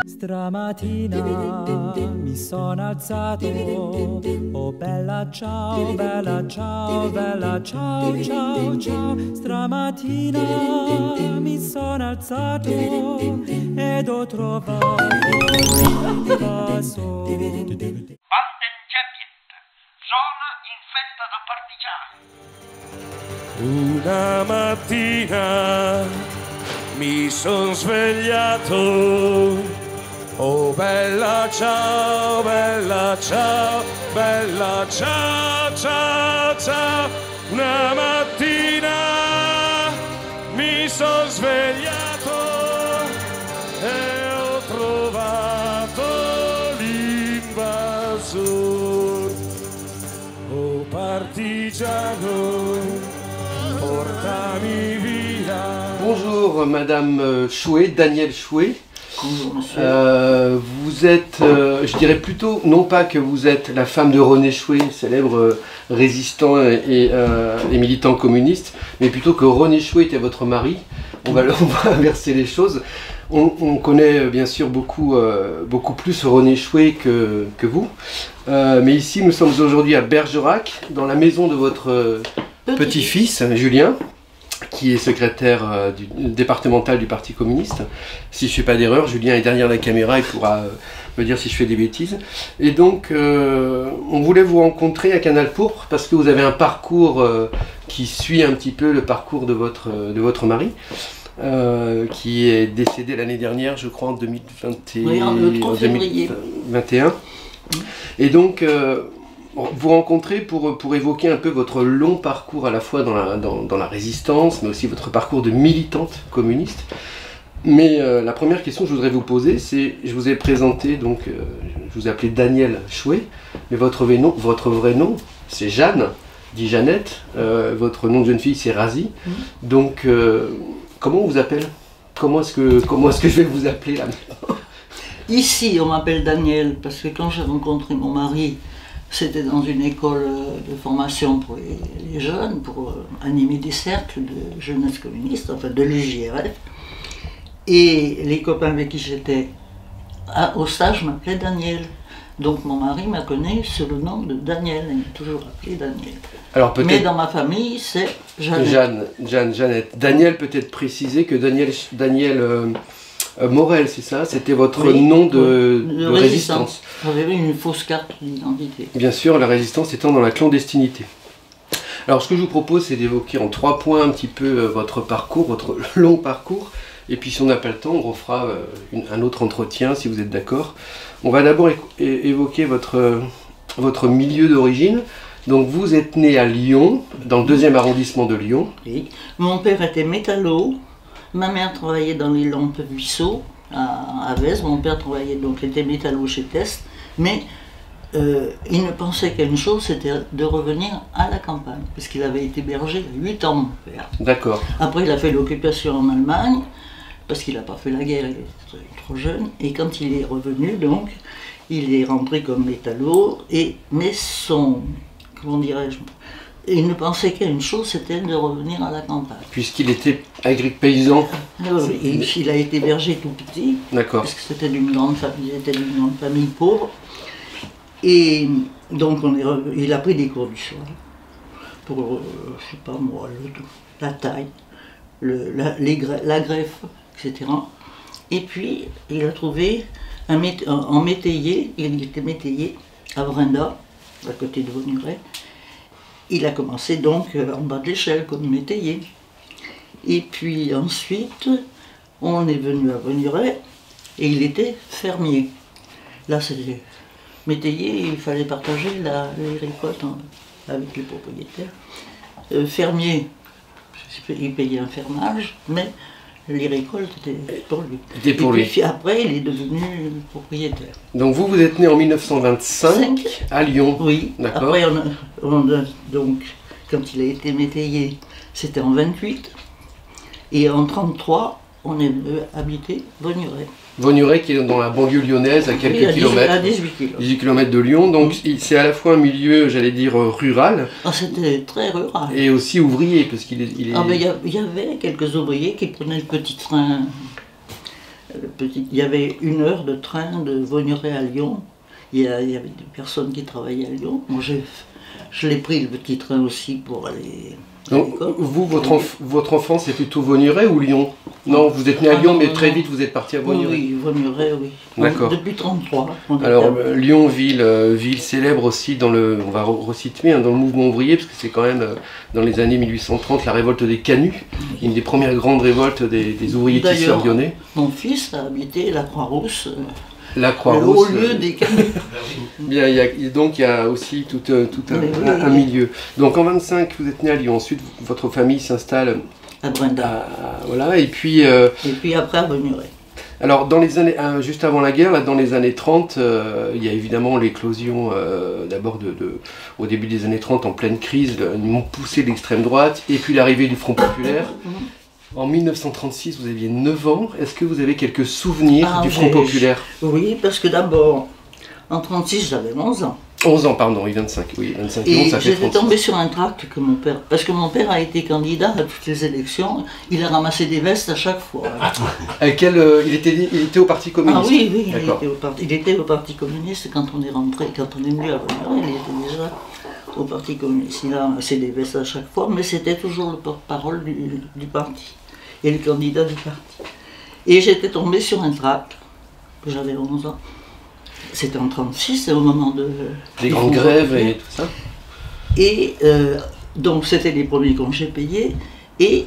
Stamattina mi sono alzato, oh bella ciao, bella ciao, bella ciao, ciao, ciao. Stamattina mi sono alzato ed ho trovato un vaso. Contingente, zona infetta da partigiani. Una mattina mi son svegliato, oh bella ciao, bella ciao, bella ciao, ciao, ciao. Una mattina mi son svegliato e ho trovato l'invasor. Oh partigiano, portami via. Bonjour Madame Chouet, Daniel Chouet. Bonjour monsieur. Vous êtes, je dirais plutôt, non pas que vous êtes la femme de René Chouet, célèbre résistant et militant communiste, mais plutôt que René Chouet était votre mari. On va inverser les choses. On connaît bien sûr beaucoup plus René Chouet que vous. Mais ici, nous sommes aujourd'hui à Bergerac, dans la maison de votre petit-fils, Julien, qui est secrétaire départemental du Parti communiste. Si je ne fais pas d'erreur, Julien est derrière la caméra, il pourra me dire si je fais des bêtises. Et donc, on voulait vous rencontrer à Canal Pourpre parce que vous avez un parcours qui suit un petit peu le parcours de votre mari, qui est décédé l'année dernière, je crois, en 2021. Oui, le 3 février. Et donc, vous rencontrez pour évoquer un peu votre long parcours à la fois dans la résistance, mais aussi votre parcours de militante communiste. Mais la première question que je voudrais vous poser, c'est, je vous ai présenté, donc je vous ai appelé Daniel Chouet, mais votre vrai nom, c'est Jeanne, dit Jeannette, votre nom de jeune fille, c'est Razi. Donc, comment on vous appelle? Comment est-ce que je vais vous appeler là maintenant? Ici, on m'appelle Daniel parce que quand j'ai rencontré mon mari, c'était dans une école de formation pour les jeunes, pour animer des cercles de jeunesse communiste, enfin de l'EJRF. Et les copains avec qui j'étais au stage m'appelaient Daniel. Donc mon mari m'a connu sous le nom de Daniel, il m'a toujours appelé Daniel. Alors, mais dans ma famille, c'est Jeannette. Jeannette. Daniel, peut-être préciser que Daniel Morel, c'est ça? C'était votre nom de résistance. J'avais une fausse carte d'identité. Bien sûr, la résistance étant dans la clandestinité. Alors, ce que je vous propose, c'est d'évoquer en 3 points un petit peu votre parcours, votre long parcours. Et puis, si on n'a pas le temps, on refera un autre entretien, si vous êtes d'accord. On va d'abord évoquer votre milieu d'origine. Donc, vous êtes né à Lyon, dans le 2e arrondissement de Lyon. Oui. Mon père était métallo. Ma mère travaillait dans les lampes Buisseau à Vèze. Mon père travaillait donc, était métallo chez Test. Mais il ne pensait qu'à une chose, c'était de revenir à la campagne. Parce qu'il avait été berger il y a 8 ans, mon père. D'accord. Après, il a fait l'occupation en Allemagne, parce qu'il n'a pas fait la guerre, il était trop jeune. Et quand il est revenu, donc, il est rentré comme métallo. Mais son, comment dirais-je, il ne pensait qu'à une chose, c'était de revenir à la campagne. Puisqu'il était paysan. Il a été berger tout petit. D'accord. Parce que c'était d'une grande famille pauvre. Et donc il a pris des cours du soir pour, je sais pas moi, la taille, la greffe, etc. Et puis il a trouvé en métayer, il était métayer à Brinda, à côté de Vonuret. Il a commencé donc en bas de l'échelle comme métayer. Et puis ensuite, on est venu à Vonuret et il était fermier. Là, c'était métayer, il fallait partager les récoltes avec les propriétaires. Fermier, il payait un fermage, mais les récoltes étaient pour lui. C'était pour lui. Puis après, il est devenu propriétaire. Donc vous êtes né en 1925 à Lyon. Oui. D'accord. Après, donc, quand il a été métayer, c'était en 28. Et en 33, on est venu habiter Vonuret. Vonuret qui est dans la banlieue lyonnaise, à quelques kilomètres. À 18 km. 18 km de Lyon, donc c'est à la fois un milieu, j'allais dire, rural. Ah, c'était très rural. Et aussi ouvrier, parce qu'il est... Ah, ben, y avait quelques ouvriers qui prenaient le petit train Il y avait 1 heure de train de Vaugneray à Lyon. Il y avait des personnes qui travaillaient à Lyon. Moi, je l'ai pris, le petit train aussi, pour aller à Donc, l'école. vous, votre enfance, c'est plutôt Vaugneray ou Lyon? Non, vous êtes né à Lyon, mais très vite, vous êtes parti à Vaugneray. Oui, Vaugneray, oui. D'accord. Depuis 1933. Alors, Lyon, ville célèbre aussi dans le, on va resituer, hein, dans le mouvement ouvrier, parce que c'est quand même dans les années 1830 la révolte des Canuts, une des premières grandes révoltes des ouvriers tisseurs lyonnais. Mon fils a habité la Croix-Rousse, La au Croix-Rousse. lieu des Canuts. Bien, donc il y a aussi tout un milieu. Donc en 25, vous êtes né à Lyon. Ensuite, votre famille s'installe À Brenda. voilà. Et puis, Et puis après à Vaugneray. alors dans les années, juste avant la guerre, là, dans les années 30, il y a évidemment l'éclosion d'abord au début des années 30 en pleine crise, une poussée de l'extrême droite, et puis l'arrivée du Front populaire. En 1936, vous aviez 9 ans. Est-ce que vous avez quelques souvenirs du Front populaire? Oui, parce que d'abord, en 1936, j'avais 11 ans. 11 ans, pardon, oui, 25. Oui, 25 ans, Et ça fait j'étais 36. tombée sur un tract que mon père... Parce que mon père a été candidat à toutes les élections. Il a ramassé des vestes à chaque fois. Il était au Parti communiste. Ah oui, oui, D'accord. il était au Parti communiste quand on est rentré, quand on est venu à Vaugneray, il était déjà au Parti communiste. Il a ramassé des vestes à chaque fois, mais c'était toujours le porte-parole du parti et le candidat du parti. Et j'étais tombée sur un tract, j'avais 11 ans. C'était en 1936, c'est au moment Des du grandes Front grèves populaire. et tout ça. Et donc c'était les premiers congés payés. Et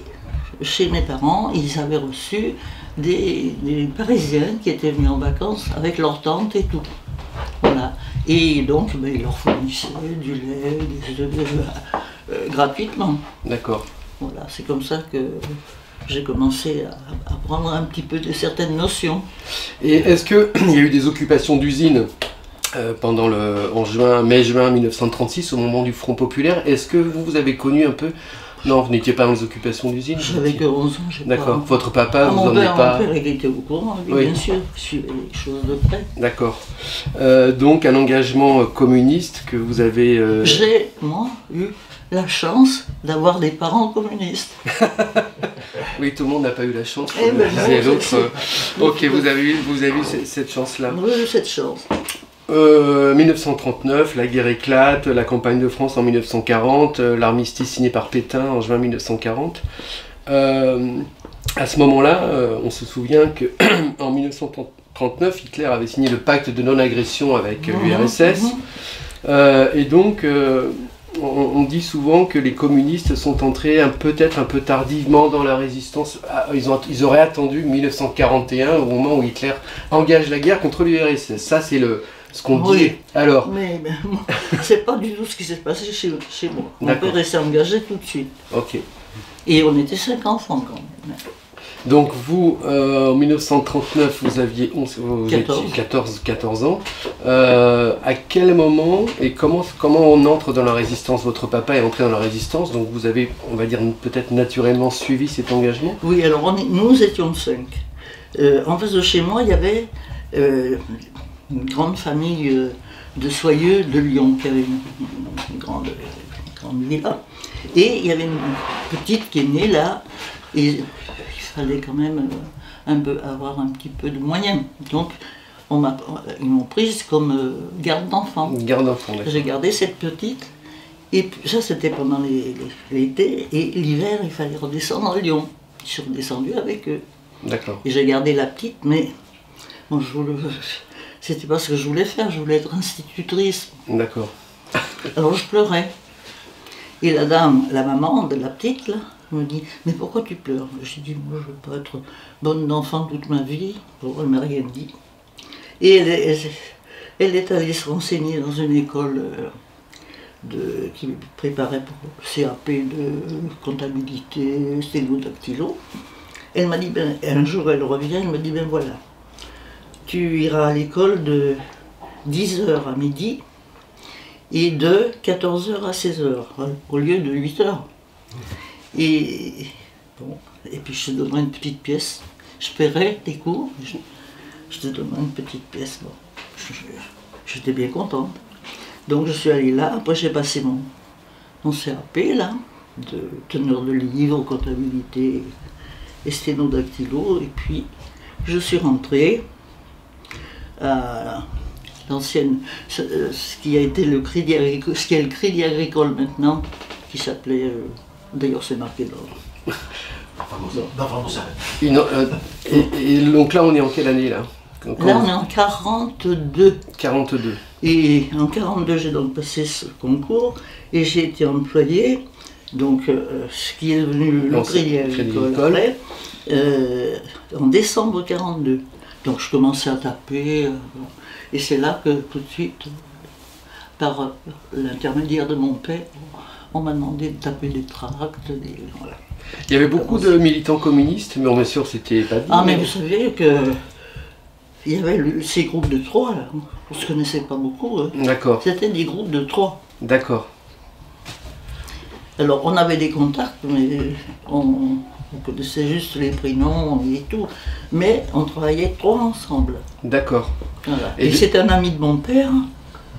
chez mes parents, ils avaient reçu des Parisiens qui étaient venus en vacances avec leur tante et tout. Voilà. Et donc ils leur fournissaient du lait, des œufs, gratuitement. D'accord. Voilà, c'est comme ça que j'ai commencé à prendre un petit peu de certaines notions. Et est-ce qu'il y a eu des occupations d'usines pendant mai-juin 1936, au moment du Front populaire? Est-ce que vous avez connu un peu? Non, vous n'étiez pas dans les occupations d'usines? J'avais que 11 ans. D'accord. Votre papa, vous mon en êtes pas... Mon père, il était au courant, lui, Oui. bien sûr, il suivait les choses de près. D'accord. Donc un engagement communiste que vous avez... J'ai, moi, eu la chance d'avoir des parents communistes. Oui, tout le monde n'a pas eu la chance, Eh comme ben disait non, l'autre. c'est- Ok, vous avez eu cette chance-là. J'ai eu cette chance. 1939, la guerre éclate, la campagne de France en 1940, l'armistice signé par Pétain en juin 1940. À ce moment-là, on se souvient que en 1939, Hitler avait signé le pacte de non-agression avec l'URSS. Et donc, on dit souvent que les communistes sont entrés peut-être un peu tardivement dans la résistance. Ils auraient attendu 1941, au moment où Hitler engage la guerre contre l'URSS. Ça, c'est ce qu'on Oui. dit. Alors, Mais moi, c'est pas du tout ce qui s'est passé chez moi. Mon D'accord. père s'est engagé tout de suite. ok. Et on était 5 enfants quand même. Donc vous, en 1939, vous aviez 14 ans. À quel moment et comment on entre dans la résistance? Votre papa est entré dans la résistance, donc vous avez, on va dire, peut-être naturellement suivi cet engagement? Oui, alors nous étions 5. En face de chez moi, il y avait une grande famille de soyeux de Lyon, qui avait une grande villa. Et il y avait une petite qui est née là, et il fallait quand même avoir un petit peu de moyens. Donc ils m'ont prise comme garde d'enfant. Garde d'enfant, d'accord. J'ai gardé cette petite, et puis, ça c'était pendant l'été, et l'hiver il fallait redescendre à Lyon. Je suis redescendue avec eux. D'accord. Et j'ai gardé la petite, mais bon, c'était pas ce que je voulais faire, je voulais être institutrice. D'accord. Alors je pleurais. Et la dame, la maman de la petite, là, me dit « Mais pourquoi tu pleures ?» J'ai dit « Moi, je veux pas être bonne d'enfant toute ma vie. » Bon, elle m'a rien dit. Et elle est allée se renseigner dans une école qui me préparait pour le CAP de comptabilité, sténodactylo. Elle m'a dit, ben, un jour elle revient, elle me dit, ben voilà, tu iras à l'école de 10h à midi et de 14h à 16h, au lieu de 8h. Et, bon, et puis je te donnerai une petite pièce, je paierai tes cours, je te donnerai une petite pièce. Bon, j'étais bien contente. Donc je suis allée là, après j'ai passé mon CAP là, de teneur de livre, comptabilité et sténodactylo, et puis je suis rentrée à l'ancienne, ce qui a été le Crédit Agricole, ce qui est le Crédit Agricole maintenant, qui s'appelait, d'ailleurs c'est marqué dans... Et donc là, on est en quelle année là? Là, on est en 42. 42. Et en 42, j'ai donc passé ce concours et j'ai été employée, donc ce qui est devenu le Crédit Agricole après, en décembre 42. Donc je commençais à taper, et c'est là que tout de suite, par l'intermédiaire de mon père, on m'a demandé de taper des tracts, voilà. Il y avait beaucoup de militants communistes, mais bien sûr c'était pas dit. Ah mais vous savez que il y avait ces groupes de 3 là, on se connaissait pas beaucoup. D'accord. C'était des groupes de 3. D'accord. Alors on avait des contacts, mais on connaissait juste les prénoms et tout. Mais on travaillait 3 ensemble. D'accord. Voilà. Et c'est un ami de mon père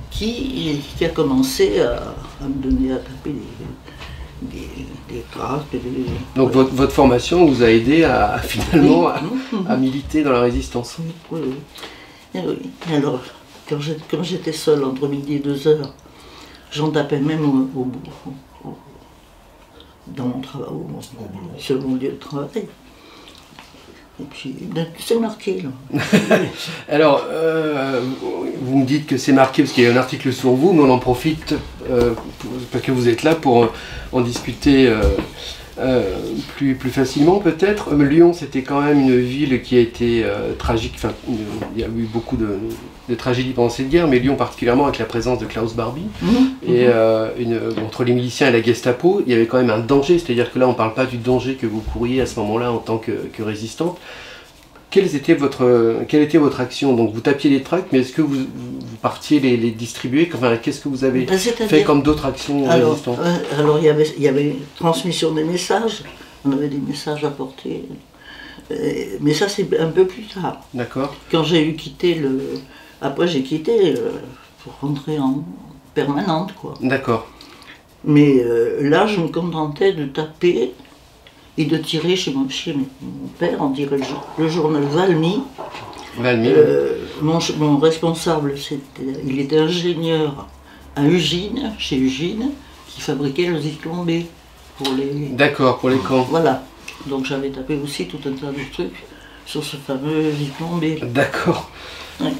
qui a commencé à me donner à taper des tracts. Donc voilà. votre formation vous a aidé à finalement à militer dans la résistance. Oui, oui. Et oui. Et alors, quand j'étais seule entre midi et 2 heures, j'en tapais même au bout. Dans mon travail, sur mon lieu de travail. Et puis, c'est marqué là. Alors, vous me dites que c'est marqué parce qu'il y a un article sur vous, mais on en profite parce que vous êtes là pour en discuter plus facilement peut-être. Lyon, c'était quand même une ville qui a été tragique. Enfin, il y a eu beaucoup de tragédies pendant cette guerre, mais Lyon particulièrement avec la présence de Klaus Barbie. Et entre les miliciens et la Gestapo, il y avait quand même un danger. C'est-à-dire que là, on ne parle pas du danger que vous couriez à ce moment-là en tant que résistante. Quelle était votre action? Donc vous tapiez les tracts, mais est-ce que vous partiez les distribuer? Enfin, qu'est-ce que vous avez fait comme d'autres actions résistantes? Alors il y avait transmission des messages, on avait des messages à porter, mais ça c'est un peu plus tard. D'accord. Quand j'ai eu quitté après j'ai quitté pour rentrer en permanente quoi. D'accord. Mais là je me contentais de taper et de tirer chez mon père, on dirait le journal Valmy. Valmy. Mon responsable, il était ingénieur à Ugine, chez Ugine, qui fabriquait le Zyklon B pour les... D'accord, pour les camps. Voilà. Donc j'avais tapé aussi tout un tas de trucs sur ce fameux Zyklon B. D'accord. Ouais.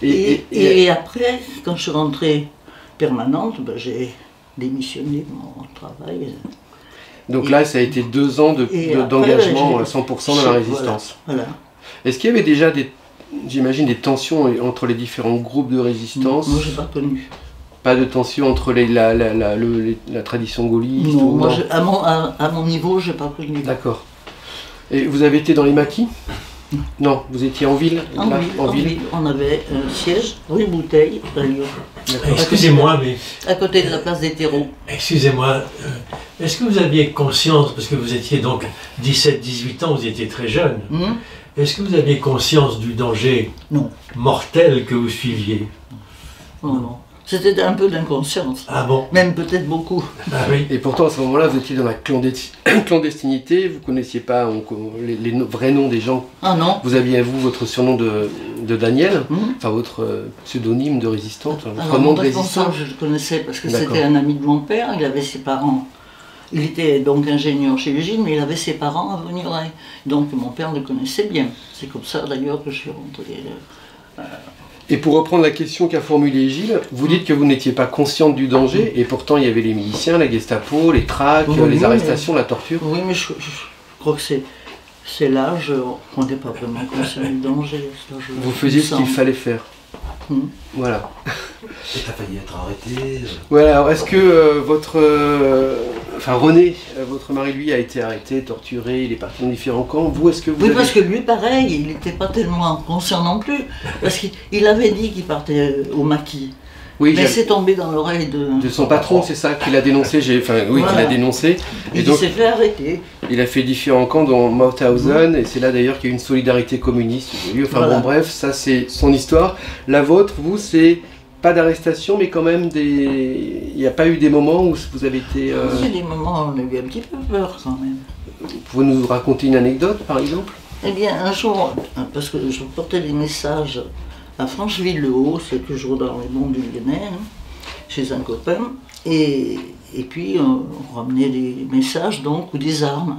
Et après, quand je suis rentrée permanente, ben, j'ai démissionné de mon travail. Donc là, ça a été 2 ans d'engagement 100% dans la résistance. Voilà. Est-ce qu'il y avait déjà j'imagine, des tensions entre les différents groupes de résistance? Moi, je n'ai pas connu. Pas de tension entre la tradition gaulliste? Non, moi, à mon niveau, je n'ai pas connu. D'accord. Et vous avez été dans les maquis? Non, vous étiez en ville? En ville. On avait un siège, rue Bouteille, à Lyon. Excusez-moi, mais... À côté de la place des terreaux. Excusez-moi, est-ce que vous aviez conscience, parce que vous étiez donc 17-18 ans, vous étiez très jeune, est-ce que vous aviez conscience du danger mortel que vous suiviez? Non. C'était un peu d'inconscience. Ah bon? Même peut-être beaucoup. Ah oui. Et pourtant, à ce moment-là, vous étiez dans la clandestinité, vous ne connaissiez pas les vrais noms des gens. Ah non. Vous aviez, vous, votre surnom de Daniel, enfin votre pseudonyme de résistante, votre nom de résistante. Je le connaissais parce que c'était un ami de mon père, il avait ses parents. Il était donc ingénieur chez Ugine, mais il avait ses parents à Venirail. Donc mon père le connaissait bien. C'est comme ça d'ailleurs que je suis rentrée. Et pour reprendre la question qu'a formulée Gilles, vous dites que vous n'étiez pas consciente du danger, et pourtant il y avait les miliciens, la Gestapo, les tracts, les arrestations, la torture. Oui, mais je crois que c'est l'âge, on n'est pas vraiment conscient du danger. Vous faisiez ce qu'il fallait faire. Voilà. Et t'as failli être arrêté. Voilà, alors est-ce que René, votre mari, lui, a été arrêté, torturé, il est parti dans différents camps. Vous, est-ce que vous Oui, parce que lui, pareil, il n'était pas tellement conscient non plus. Parce qu'il avait dit qu'il partait au maquis. Oui, mais c'est tombé dans l'oreille de son patron, c'est ça, qu'il a dénoncé. Qu'il a dénoncé. Et donc, il s'est fait arrêter. Il a fait différents camps, dont Mauthausen, et c'est là d'ailleurs qu'il y a eu une solidarité communiste. Enfin bon, bref, ça c'est son histoire. La vôtre, vous, c'est pas d'arrestation, mais quand même il n'y a pas eu des moments où vous avez été... Il y a des moments où on a eu un petit peu peur quand même. Vous pouvez nous raconter une anecdote, par exemple? Eh bien, un jour, parce que je portais des messages à Francheville-le-Haut, c'est toujours dans les monts du Lyonnais, hein, chez un copain, et puis on ramenait des messages donc, ou des armes.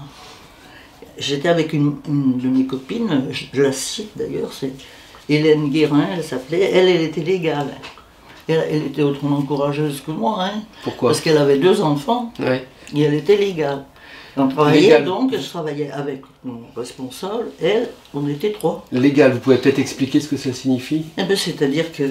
J'étais avec une de mes copines, je la cite d'ailleurs, c'est Hélène Guérin, elle s'appelait, elle était légale. Elle était autrement courageuse que moi, hein, Pourquoi? Parce qu'elle avait 2 enfants, Ouais. et elle était légale. On travaillait Légal. donc, je travaillais avec mon responsable, elle, on était 3. Légal, vous pouvez peut-être expliquer ce que ça signifie? Eh ben, c'est-à-dire que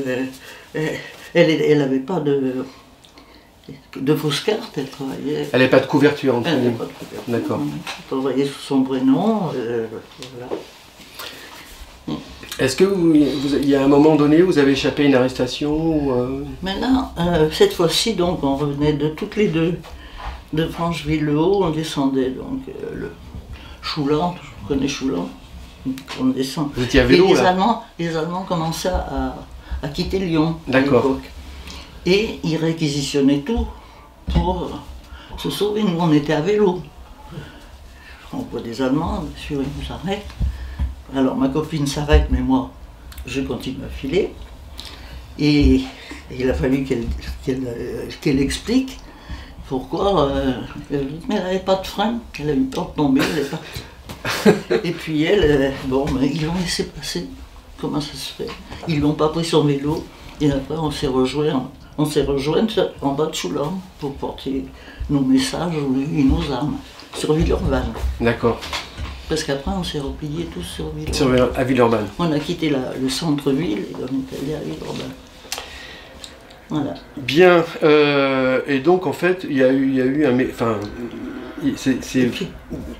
elle n'avait pas de fausses cartes, elle travaillait. Elle n'avait pas de couverture, entre Elle n'avait guillemets. pas de couverture. D'accord. Elle travaillait sous son prénom, voilà. Est-ce que il y a un moment donné, vous avez échappé à une arrestation ou, Maintenant, cette fois-ci, donc, on revenait de toutes les deux de Francheville-le-Haut, on descendait donc le Choulan, je connais Choulan, on descend. Vous étiez à vélo, et là? les Allemands commençaient à quitter Lyon à D'accord. l'époque. Et ils réquisitionnaient tout pour se sauver. Nous, on était à vélo. On voit des Allemands, bien sûr, ils nous arrêtent. Alors ma copine s'arrête, mais moi, je continue à filer. Et il a fallu qu'elle explique pourquoi. Mais elle n'avait pas de frein, elle a eu peur de tomber, elle est partie. Et puis elle, bon, mais ils l'ont laissé passer. Comment ça se fait? Ils l'ont pas pris sur vélo. Et après, on s'est rejoints en bas de Choulan pour porter nos messages et nos armes sur Villeurbanne. D'accord. Parce qu'après, on s'est repliés tous sur Villeurbanne. À Villeurbanne. On a quitté le centre-ville et on est allé à Villeurbanne. Voilà. Bien. Et donc, en fait, il y a eu un... Enfin,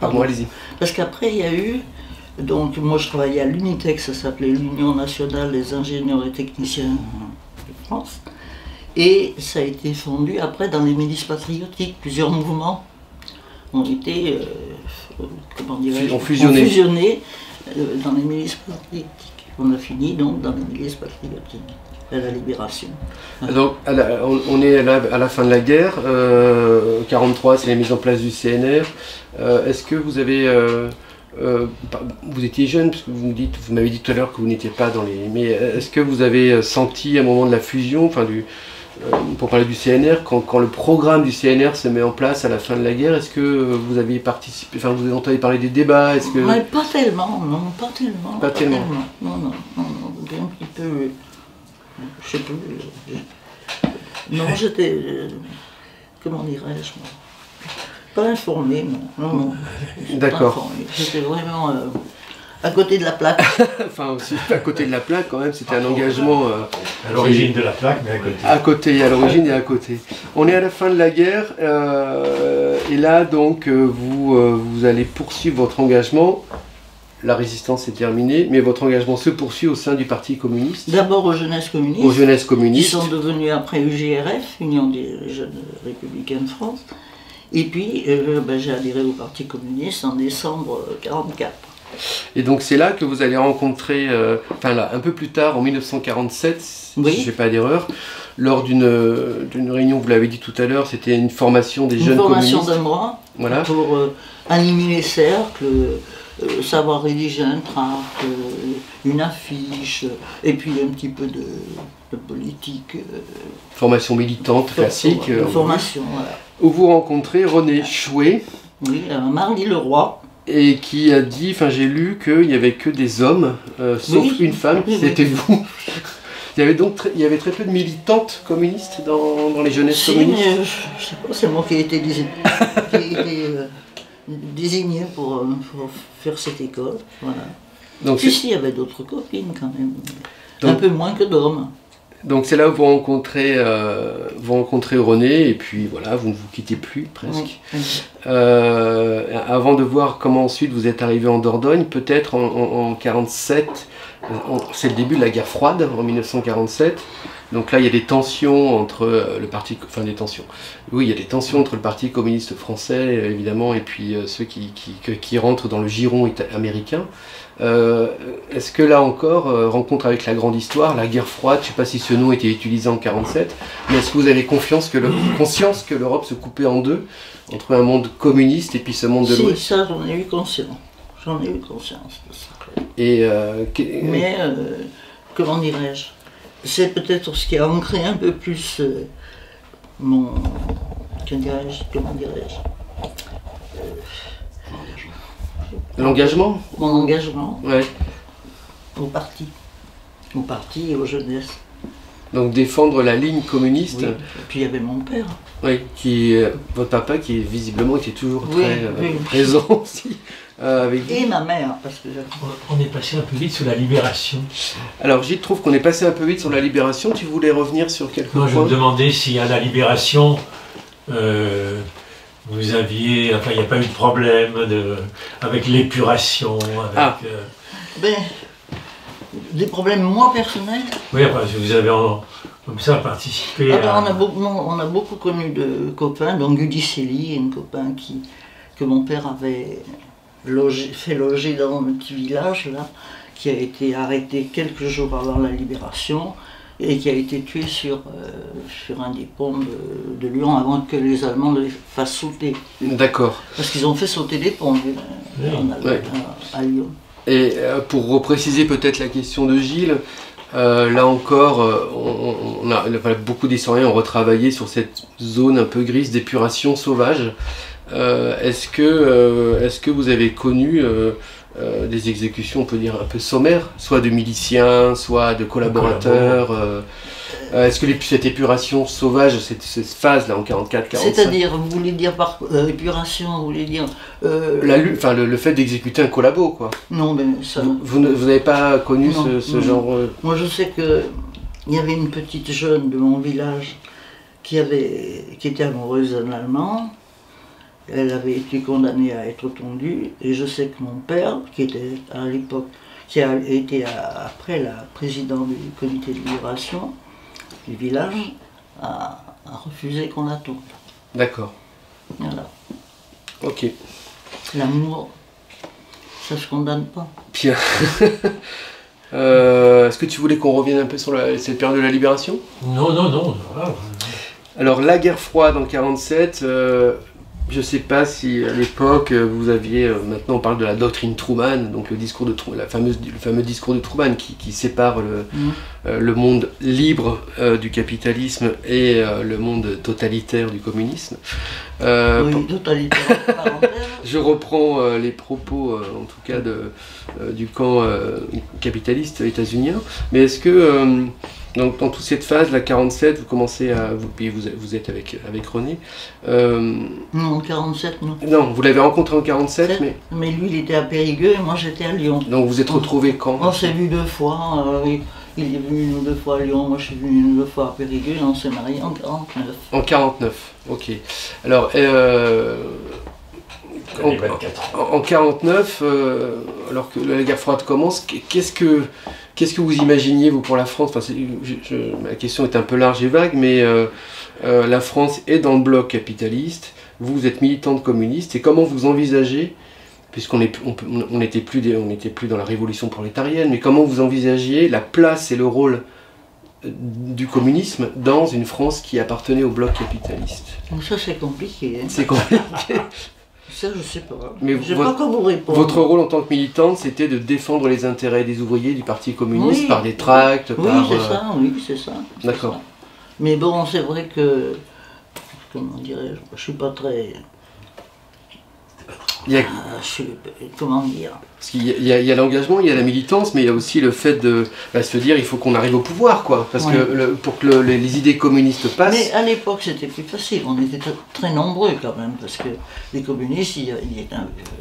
pardon, allez-y. Parce qu'après, il y a eu... Donc, moi, je travaillais à l'Unitec, ça s'appelait l'Union nationale des ingénieurs et techniciens de France. Et ça a été fondu après dans les milices patriotiques. Plusieurs mouvements ont été, comment dirais-je, ont fusionné dans les milices patriotiques. On a fini donc dans les milices patriotiques, à la Libération. Donc, on est à la fin de la guerre. 43, c'est la mise en place du CNR. Est-ce que vous avez... vous étiez jeune, parce que vous m'avez dit tout à l'heure que vous n'étiez pas dans les... Mais est-ce que vous avez senti à un moment de la fusion, enfin pour parler du CNR, quand le programme du CNR se met en place à la fin de la guerre, est-ce que vous aviez participé, enfin vous avez entendu parler des débats, est-ce que... Mais pas tellement, non, pas tellement. Pas tellement. Non, un petit peu... Je sais plus... Non, j'étais... comment dirais-je, moi, pas informé, non. D'accord. J'étais vraiment à côté de la plaque. Enfin, aussi à côté de la plaque, quand même, c'était un engagement... à l'origine de la plaque, mais à côté. À côté, à l'origine et à côté. On est à la fin de la guerre, et là, donc, vous allez poursuivre votre engagement. La résistance est terminée, mais votre engagement se poursuit au sein du Parti communiste. D'abord aux jeunesses communistes. Aux jeunesses communistes. Qui sont devenus après UGRF, Union des jeunes républicains de France. Et puis, j'ai adhéré au Parti communiste en décembre 1944. Et donc c'est là que vous allez rencontrer, un peu plus tard, en 1947, oui. Si je ne fais pas d'erreur, lors d'une réunion, vous l'avez dit tout à l'heure, c'était une formation des jeunes communistes. Une formation d'un mois, voilà. Pour animer les cercles, savoir rédiger un tract, une affiche, et puis un petit peu de politique. Formation militante classique. Formation, voilà. Où vous rencontrez René Chouet. Oui, Marly-le-Roi. Et qui a dit, enfin j'ai lu qu'il n'y avait que des hommes, sauf une femme, c'était vous. Il y avait très peu de militantes communistes dans les jeunesses communistes. Mais, je sais pas, c'est moi qui ai été désigné pour faire cette école. Voilà. Donc il y avait d'autres copines quand même, un peu moins que d'hommes. Donc c'est là où vous rencontrez René, et puis voilà, vous ne vous quittez plus presque. Oui. Avant de voir comment ensuite vous êtes arrivé en Dordogne, peut-être en 1947, c'est le début de la guerre froide, en 1947. Donc là il y a des tensions entre le parti, enfin des tensions. Oui, il y a des tensions entre le Parti communiste français évidemment et puis ceux qui rentrent dans le giron américain. Est-ce que là encore, rencontre avec la grande histoire, la guerre froide, je ne sais pas si ce nom était utilisé en 1947, mais est-ce que vous avez conscience que l'Europe se coupait en deux, entre un monde communiste et puis ce monde de l'Ouest? Si, ça j'en ai eu conscience. J'en ai eu conscience de ça. Et, mais, comment dirais-je, c'est peut-être ce qui a ancré un peu plus mon... Comment dirais-je l'engagement. Mon engagement. Ouais. Au parti. Au parti et aux jeunesses. Donc défendre la ligne communiste. Oui. Et puis il y avait mon père. Oui, votre papa qui visiblement était toujours très oui. présent aussi. Avec et ma mère, parce que... On est passé un peu vite sur la libération. Alors Gilles trouve qu'on est passé un peu vite sur la libération. Tu voulais revenir sur quelques points? Je me demandais si à la libération, vous aviez... Enfin, il n'y a pas eu de problème avec l'épuration, avec... Ben, des problèmes, moi, personnels? Oui, enfin, vous avez comme ça participé à... On a beaucoup connu de copains, donc Gudicelli, un copain que mon père avait fait loger dans un petit village, là, qui a été arrêté quelques jours avant la libération et qui a été tué sur un des ponts de Lyon avant que les Allemands les fassent sauter. D'accord. Parce qu'ils ont fait sauter des ponts à Lyon. Et pour repréciser peut-être la question de Gilles, là encore, beaucoup d'historiens ont retravaillé sur cette zone un peu grise d'épuration sauvage. Est-ce que vous avez connu des exécutions, on peut dire, un peu sommaires, soit de miliciens, soit de collaborateurs est-ce que cette épuration sauvage, cette phase-là en 44-45... C'est-à-dire, vous voulez dire par épuration, vous voulez dire... le fait d'exécuter un collabo, quoi. Non, mais ça... Vous n'avez pas connu ce genre... Moi, je sais qu'il y avait une petite jeune de mon village qui était amoureuse d'un Allemand. Elle avait été condamnée à être tondue. Et je sais que mon père, qui était à l'époque, qui a été après la présidente du comité de libération du village, a refusé qu'on la tonde. D'accord. Voilà. Ok. L'amour, ça se condamne pas. Bien. Est-ce que tu voulais qu'on revienne un peu sur cette période de la libération? Non. Voilà. Alors, la guerre froide en 47, je ne sais pas si à l'époque vous aviez, maintenant on parle de la doctrine Truman, donc le fameux discours de Truman qui sépare le monde libre du capitalisme et le monde totalitaire du communisme. Oui, totalitaire, parenthèse. Je reprends les propos, en tout cas, du camp capitaliste états-unien, mais est-ce que... Donc, dans toute cette phase, la 47, vous commencez à... Vous êtes avec René. Non, 47, non. Non, vous l'avez rencontré en 47, mais lui, il était à Périgueux et moi, j'étais à Lyon. Donc, vous êtes retrouvés quand? On s'est vu 2 fois. Il est venu 1 ou 2 fois à Lyon, moi, je suis venu 1 ou 2 fois à Périgueux et on s'est mariés en 49. En 49, ok. Alors, en 49, alors que la guerre froide commence, qu'est-ce que vous imaginiez, vous, pour la France? Enfin, ma question est un peu large et vague, mais la France est dans le bloc capitaliste, vous êtes militante communiste, et comment vous envisagez, puisqu'on n'était plus dans la révolution prolétarienne, mais comment vous envisagiez la place et le rôle du communisme dans une France qui appartenait au bloc capitaliste? Donc ça, c'est compliqué. Hein. C'est compliqué. Ça, je sais pas. Mais je sais pas comment vous répondre. Votre rôle en tant que militante, c'était de défendre les intérêts des ouvriers du Parti communiste par des tracts, par... Oui, c'est ça. D'accord. Mais bon, c'est vrai que... Comment dirais-je? Je suis pas très... comment dire? Parce qu'il y a l'engagement, il y a la militance, mais il y a aussi le fait de se dire il faut qu'on arrive au pouvoir, quoi. Parce que pour que les idées communistes passent... Mais à l'époque, c'était plus facile. On était très nombreux, quand même, parce que les communistes, il y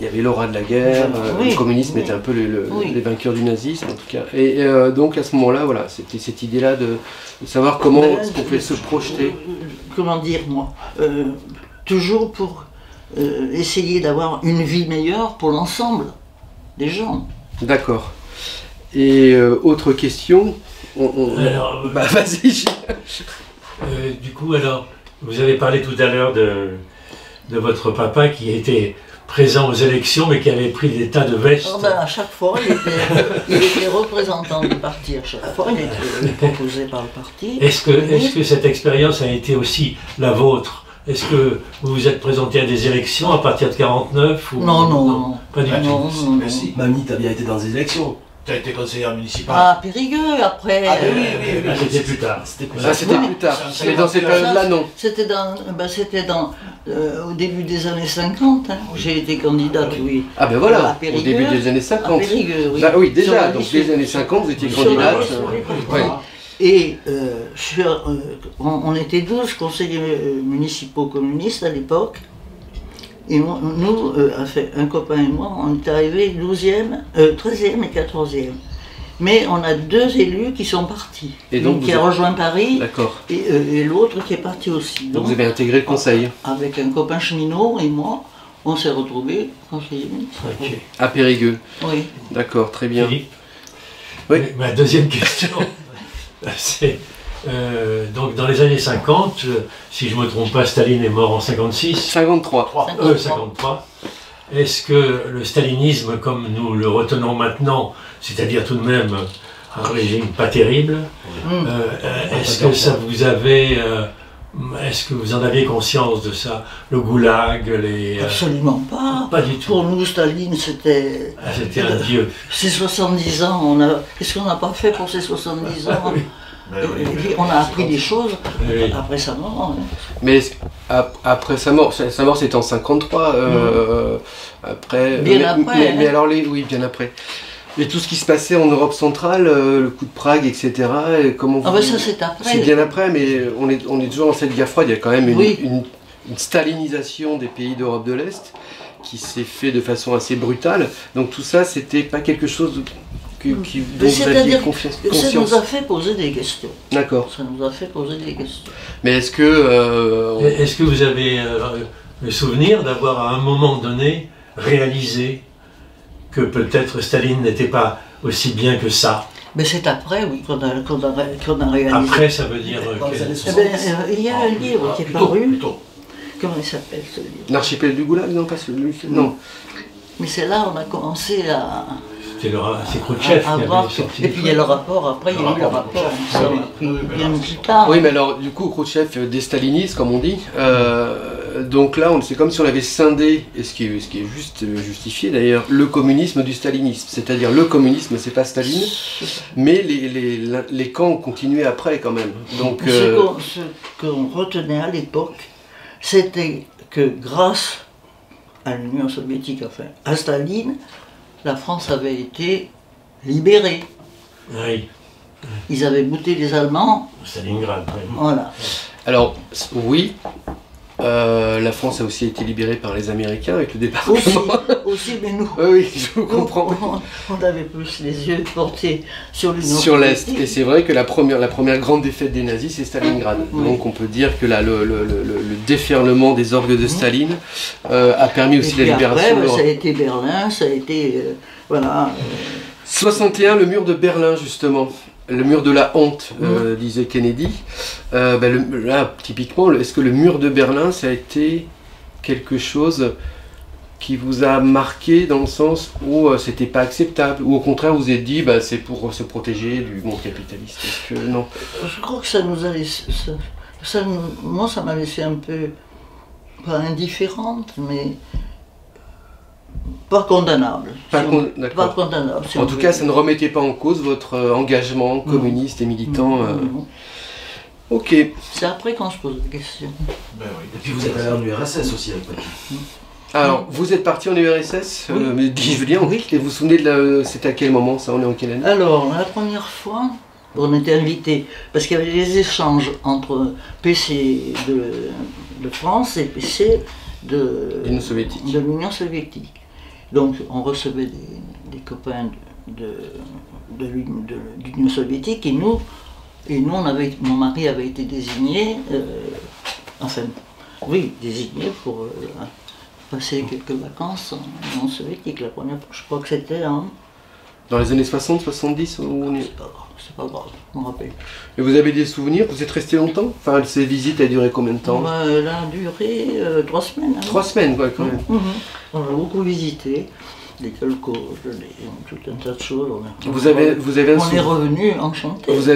avait l'aura de la guerre, le communisme était un peu les vainqueurs du nazisme, en tout cas. Et donc, à ce moment-là, voilà, c'était cette idée-là de savoir comment on pouvait se projeter. Comment dire, moi toujours pour... essayer d'avoir une vie meilleure pour l'ensemble des gens. D'accord. Et autre question Alors, vas-y. Du coup, alors, vous avez parlé tout à l'heure de votre papa qui était présent aux élections, mais qui avait pris des tas de vestes. À chaque fois, il était représentant du parti. À chaque fois, il était proposé par le parti. Est-ce que cette expérience a été aussi la vôtre est-ce que vous vous êtes présenté à des élections à partir de 49 ou... Non, pas du tout. Non. Merci. Mamie, t'as bien été dans des élections. Tu as été conseillère municipale. Ah, Périgueux, après. Ah, oui. Ah, c'était plus tard. C'était plus Ah, c'était plus tard. Mais dans ces périodes-là, non. C'était au début des années 50, hein, où j'ai été candidate, oui. Ah ben voilà, À Périgueux, au début des années 50. À Périgueux, oui. Ah oui, déjà, Sur la donc liste- les années 50, vous étiez sur la candidate. liste, oui. Ouais. Et on était 12 conseillers municipaux communistes à l'époque. Et nous, un copain et moi, on est arrivés 13e et 14e. Mais on a 2 élus qui sont partis. Et donc Une qui a rejoint Paris D'accord. et l'autre qui est parti aussi. Donc vous avez intégré le conseil Avec un copain cheminot et moi, on s'est retrouvés conseillers municipaux. Ok. à Périgueux. Oui. D'accord, très bien. Philippe. Oui. Ma deuxième question, c'est donc dans les années 50, si je ne me trompe pas, Staline est mort en 56. 53. 53. Est-ce que le stalinisme, comme nous le retenons maintenant, c'est-à-dire tout de même un régime pas terrible, est-ce que ça vous avait... est-ce que vous en aviez conscience de ça? Le goulag, les... Absolument pas. Pas du tout. Pour nous, Staline, c'était... C'était un dieu. Ces 70 ans, qu'est-ce qu'on n'a pas fait pour ces 70 ans? Et puis, on a appris des choses Oui. après sa mort. Hein. Mais après sa mort c'était en 53. Après. Bien après, Mais hein. alors oui, bien après. Et tout ce qui se passait en Europe centrale, le coup de Prague, etc. Et comment Ah ben ça c'est après. C'est bien après, mais on est toujours dans cette guerre froide. Il y a quand même Oui. une stalinisation des pays d'Europe de l'Est qui s'est fait de façon assez brutale. Donc tout ça, c'était pas quelque chose dont vous aviez conscience. Ça nous a fait poser des questions. D'accord. Ça nous a fait poser des questions. Mais est-ce que... Est-ce que vous avez le souvenir d'avoir à un moment donné réalisé que peut-être Staline n'était pas aussi bien que ça? Mais c'est après, oui, qu'on a réalisé. Après, ça veut dire... Dans les années Eh ben, il y a un livre qui est paru. Plutôt. Comment il s'appelle ce livre? L'archipel du Goulag, non, pas celui. Non. Mais c'est là on a commencé à c'est Khrouchtchev qui voir. avait sorti. Et puis il y a le rapport, après il y a eu le rapport. Ça, on a pris bien plus tard. Oui, mais alors, du coup, Khrouchtchev déstalinise, comme on dit. Donc là, c'est comme si on avait scindé, et ce qui est juste justifié d'ailleurs, le communisme du stalinisme. C'est-à-dire, le communisme, c'est pas Staline, mais les camps ont continué après quand même. Donc, Ce qu'on retenait à l'époque, c'était que grâce à l'Union soviétique, enfin à Staline, la France avait été libérée. Oui, Ils avaient bouté les Allemands, Stalingrad. Oui. voilà. alors, oui, la France a aussi été libérée par les Américains avec le débarquement. Aussi, mais nous, Oui, je vous comprends. on avait plus les yeux portés sur l'Union Sur l'Est. soviétique. Et c'est vrai que la première grande défaite des nazis, c'est Stalingrad. Oui. Donc on peut dire que là, le déferlement des orgues de Staline a permis aussi Et la puis libération de après, ça l'Europe. a été Berlin, ça a été... voilà. 61, le mur de Berlin, justement. Le mur de la honte, disait Kennedy. Là, typiquement, est-ce que le mur de Berlin, ça a été quelque chose qui vous a marqué dans le sens où c'était pas acceptable, ou au contraire vous vous êtes dit c'est pour se protéger du monde capitaliste? Est-ce que non? Je crois que ça nous a laissé... moi, ça m'a laissé un peu... pas indifférente, mais... pas condamnable. D'accord. Pas condamnable. si En on tout veut cas, dire. ça ne remettait pas en cause votre engagement communiste et militant. Non. Ok. C'est après qu'on se pose des questions. Ben oui. Et puis vous êtes allé en URSS aussi avec Patrick. Alors, vous êtes parti en URSS, Oui. mais Julien, oui. Et vous vous souvenez c'était à quel moment ça? On est en quelle année? Alors, la première fois, on était invités, parce qu'il y avait des échanges entre PC de France et PC de L'Union soviétique. l'Union soviétique. Donc, on recevait des copains de l'Union soviétique et nous mon mari avait été désigné, désigné pour passer quelques vacances en Union soviétique. La première fois, je crois que c'était Dans les années 60, 70 c'est pas grave, je me rappelle. Et vous avez des souvenirs? Vous êtes resté longtemps? Enfin, ces visites, elles duraient combien de temps? Elle a duré 3 semaines. hein. 3 semaines, quoi, quand même. Mhm. On a beaucoup visité. des colcos, tout un tas de choses. Vous avez on est revenu enchanté. Vous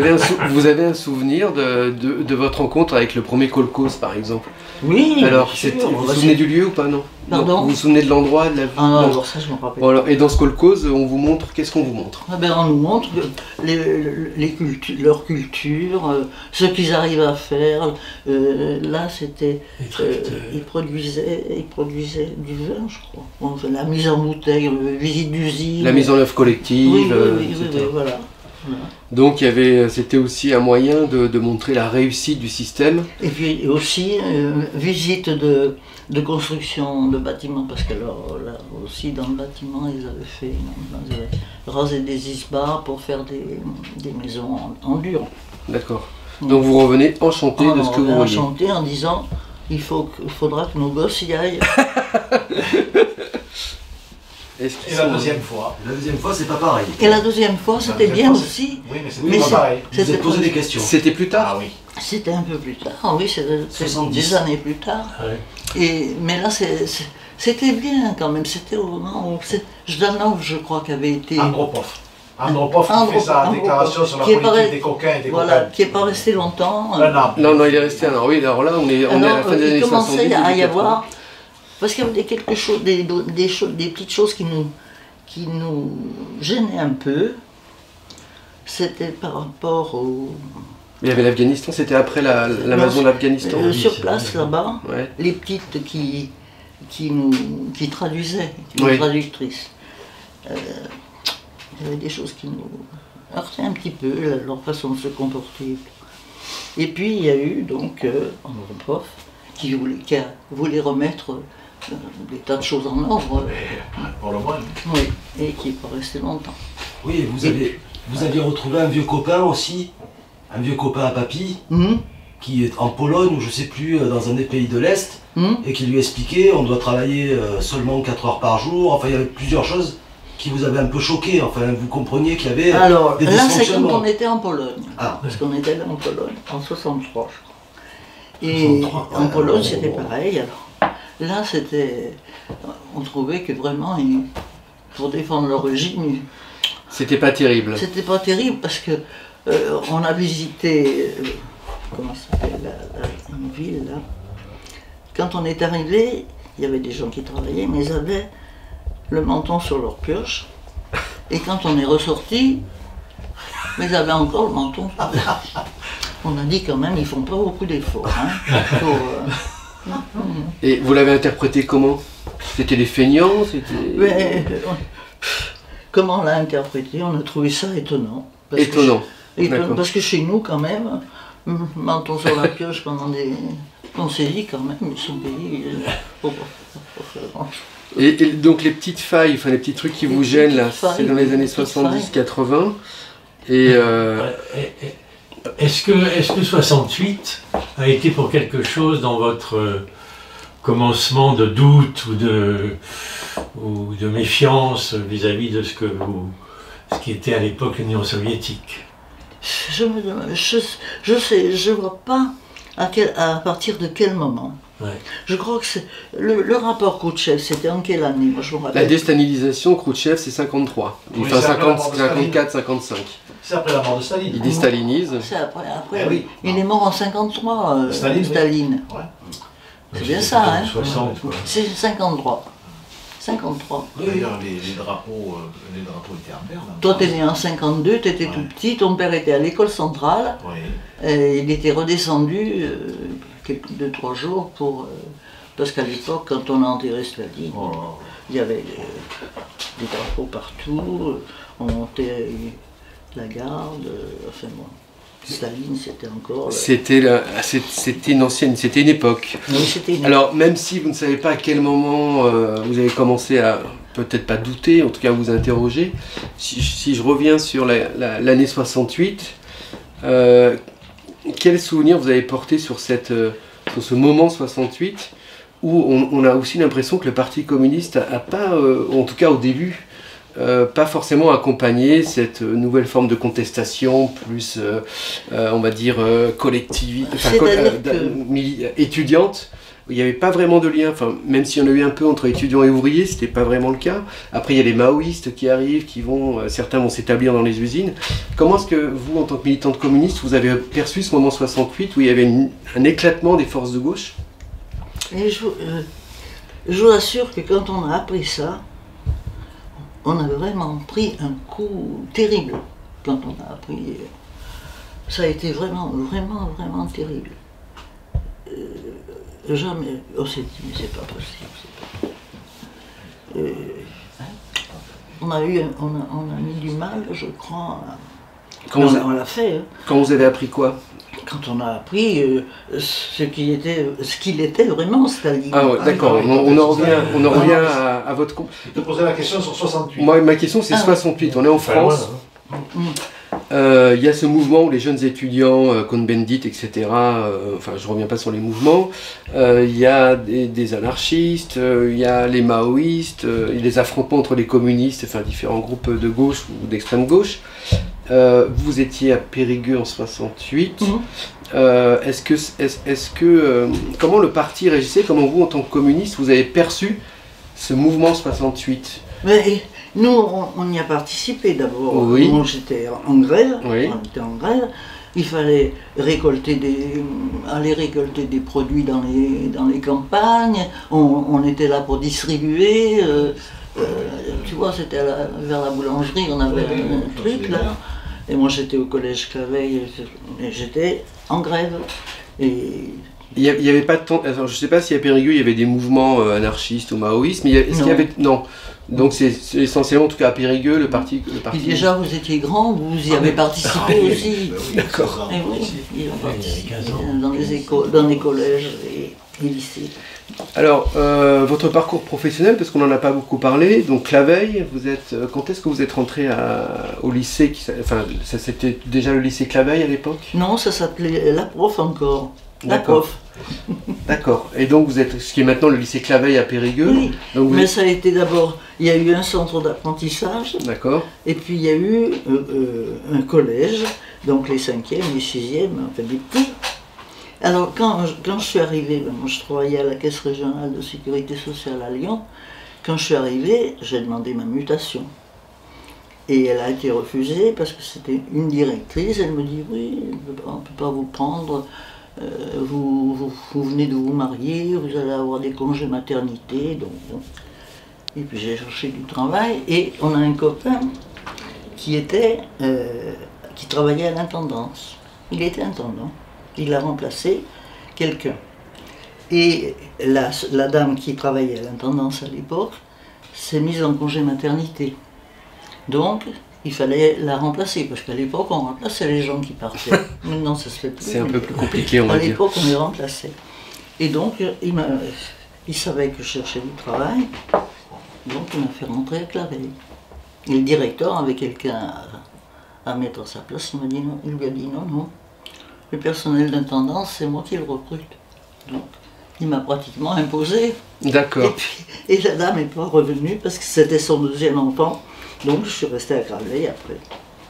avez un souvenir de votre rencontre avec le premier colcos, par exemple? Oui. Alors, vous vous souvenez du lieu ou pas? Non. Pardon? Non, vous vous souvenez de l'endroit, de la ville? Ah non, alors ça, je me rappelle. Voilà. Et dans ce colcos, on vous montre, qu'est-ce qu'on vous montre? Ah ben, on nous montre leur culture, ce qu'ils arrivent à faire. Là, c'était... ils produisaient du vin, je crois. Bon, la mise en bouteille, visite d'usine. La mise en œuvre collective. Oui, voilà. Donc c'était aussi un moyen de montrer la réussite du système. Et puis aussi visite de construction de bâtiments, parce que là aussi dans le bâtiment ils avaient rasé des isbars pour faire des maisons en dur. D'accord. Donc vous revenez enchanté de ce que vous voyez. Enchanté en disant il faudra que nos gosses y aillent. Et la deuxième fois? La deuxième fois, c'est pas pareil. Et la deuxième fois, c'était bien aussi. Oui, mais c'était pas pareil. Vous avez posé des questions. C'était plus tard? Ah oui. C'était un peu plus tard, oui, c'était 70. des années plus tard. Ouais. Mais là, c'était bien quand même. C'était au moment où Zhdanov, je crois, qui avait été... Andropov qui fait sa déclaration sur la politique des coquins et des coquins. Qui n'est pas resté longtemps. Non, il est resté un an. Oui, alors là, on est à la fin des années 70. Il commençait à y avoir... Parce qu'il y avait quelque chose, des petites choses qui nous gênaient un peu. C'était par rapport au... Il y avait l'Afghanistan, c'était après l'invasion de l'Afghanistan. Sur place, là-bas, ouais. Les petites qui traduisaient, oui. Les traductrices. Il y avait des choses qui nous heurtaient un petit peu, leur façon de se comporter. Et puis il y a eu donc Andropov qui voulait remettre des tas de choses en ordre. Pour le moins. Oui, et qui n'est pas resté longtemps. Oui, vous aviez retrouvé un vieux copain aussi, un vieux copain à papy, qui est en Pologne, ou je sais plus, dans un des pays de l'Est, et qui lui expliquait on doit travailler seulement 4 heures par jour. Enfin, il y avait plusieurs choses qui vous avaient un peu choqué. Enfin, vous compreniez qu'il y avait alors, des là, c'est quand dysfonctionnements. on était en Pologne. Ah. Parce qu'on était là en Pologne, en 63, je crois. Et 63, en Pologne, c'était pareil. Alors, là, on trouvait que vraiment, pour défendre le régime... C'était pas terrible. C'était pas terrible parce que on a visité, comment ça s'appelle, une ville, là. Quand on est arrivé, il y avait des gens qui travaillaient, mais ils avaient le menton sur leur pioche. Et quand on est ressorti, ils avaient encore le menton. On a dit quand même, ils font pas beaucoup d'efforts. Hein, Et vous l'avez interprété comment? C'était des feignants? Comment on l'a interprété? On a trouvé ça étonnant. Étonnant. Parce que chez nous, quand même, menton sur la pioche pendant des... On s'est dit quand même, ils sont payés. Et donc les petites failles, enfin les petits trucs qui vous gênent là, c'est dans les années 70-80. Et est-ce que 68 a été pour quelque chose dans votre commencement de doute ou de méfiance vis-à-vis de ce qui était à l'époque l'Union soviétique? Je ne vois pas à partir de quel moment. Ouais. Je crois que c'est le rapport Khrouchtchev, c'était en quelle année? Moi, je me rappelle. La déstalinisation, Khrouchtchev, c'est 53. Oui, enfin 54, 55. C'est après la mort de Staline. Il déstalinise. C'est après oui. Il est mort en 53, Staline. Ouais. C'est bien ça, hein? 60, c'est 53. 53. D'ailleurs, les drapeaux étaient en berne. Toi, t'es né en 52, t'étais tout petit, ton père était à l'école centrale. Oui. Et il était redescendu 2-3 jours parce qu'à l'époque, quand on a enterré Staline, il y avait des drapeaux partout, on montait la garde, enfin bon. Staline, c'était encore... C'était une ancienne, c'était une époque. Oui, c'était une époque. Alors, même si vous ne savez pas à quel moment vous avez commencé à, peut-être pas douter, en tout cas vous interroger, si je reviens sur l'année 68, quel souvenir vous avez porté sur ce moment 68, où on a aussi l'impression que le Parti communiste a pas, en tout cas au début, pas forcément accompagné cette nouvelle forme de contestation, plus, on va dire, collective, étudiante, il n'y avait pas vraiment de lien, enfin, même s'il y en a eu un peu entre étudiants et ouvriers, c'était pas vraiment le cas. Après, il y a les maoïstes qui arrivent, certains vont s'établir dans les usines. Comment est-ce que vous, en tant que militante communiste, vous avez perçu ce moment 68 où il y avait un éclatement des forces de gauche? Et je vous assure que quand on a appris ça, on a vraiment pris un coup terrible. Quand on a appris, ça a été vraiment terrible. Jamais, on s'est dit, mais c'est pas possible. On a mis du mal, je crois. On l'a fait. Hein. Quand vous avez appris quoi? Quand on a appris ce qu'il était vraiment, Staline. Ah ouais, d'accord, on en revient à votre... Je te posais la question sur 68. Moi, ma question c'est 68, on est en France. Il y a ce mouvement où les jeunes étudiants, Cohn-Bendit, etc., enfin je ne reviens pas sur les mouvements, il y a des anarchistes, il y a les maoïstes, il y a des affrontements entre les communistes, enfin différents groupes de gauche ou d'extrême gauche. Vous étiez à Périgueux en 68. Comment le parti réagissait, comment vous en tant que communiste vous avez perçu ce mouvement 68? Mais nous, on y a participé d'abord. Oui. Moi, j'étais en grève. Oui. On était en grève. Il fallait aller récolter des produits dans les campagnes. On était là pour distribuer. Tu vois, c'était vers la boulangerie, on avait un truc là. Et moi, j'étais au collège Claveil et j'étais en grève. Et il n'y avait pas de temps. Alors, je ne sais pas si à Périgueux il y avait des mouvements anarchistes ou maoïstes, mais est-ce qu'il y avait. Non. Donc c'est essentiellement, en tout cas à Périgueux, le parti. Puis déjà, vous étiez grand, vous y avez participé aussi. D'accord. Oui, il a participé dans les collèges et les lycées. Alors, votre parcours professionnel, parce qu'on n'en a pas beaucoup parlé, donc Claveil, quand est-ce que vous êtes rentré au lycée ça c'était déjà le lycée Claveil à l'époque? Non, ça s'appelait La Prof encore. La Prof. D'accord. Et donc vous êtes ce qui est maintenant le lycée Claveil à Périgueux. Oui, mais ça a été d'abord, il y a eu un centre d'apprentissage. D'accord. Et puis il y a eu un collège, donc les 5e, les 6e, enfin des petits. Alors quand je suis arrivée, moi je travaillais à la Caisse régionale de sécurité sociale à Lyon. Quand je suis arrivée, j'ai demandé ma mutation. Et elle a été refusée parce que c'était une directrice. Elle me dit oui, on ne peut pas vous prendre. Vous venez de vous marier, vous allez avoir des congés maternité. Donc, bon. Et puis j'ai cherché du travail et on a un copain qui travaillait à l'intendance. Il était intendant. Il a remplacé quelqu'un. Et la dame qui travaillait à l'intendance à l'époque s'est mise en congé maternité. Donc, il fallait la remplacer, parce qu'à l'époque, on remplaçait les gens qui partaient. Maintenant, ça se fait plus. C'est un peu plus compliqué, on va dire. À l'époque, on les remplaçait. Et donc, il savait que je cherchais du travail, donc il m'a fait rentrer à Claveil. Et le directeur avait quelqu'un à mettre à sa place, il lui a dit non. Le personnel d'intendance, c'est moi qui le recrute. Donc, il m'a pratiquement imposé. D'accord. Et la dame n'est pas revenue parce que c'était son 2e enfant. Donc, je suis restée à Claveil après.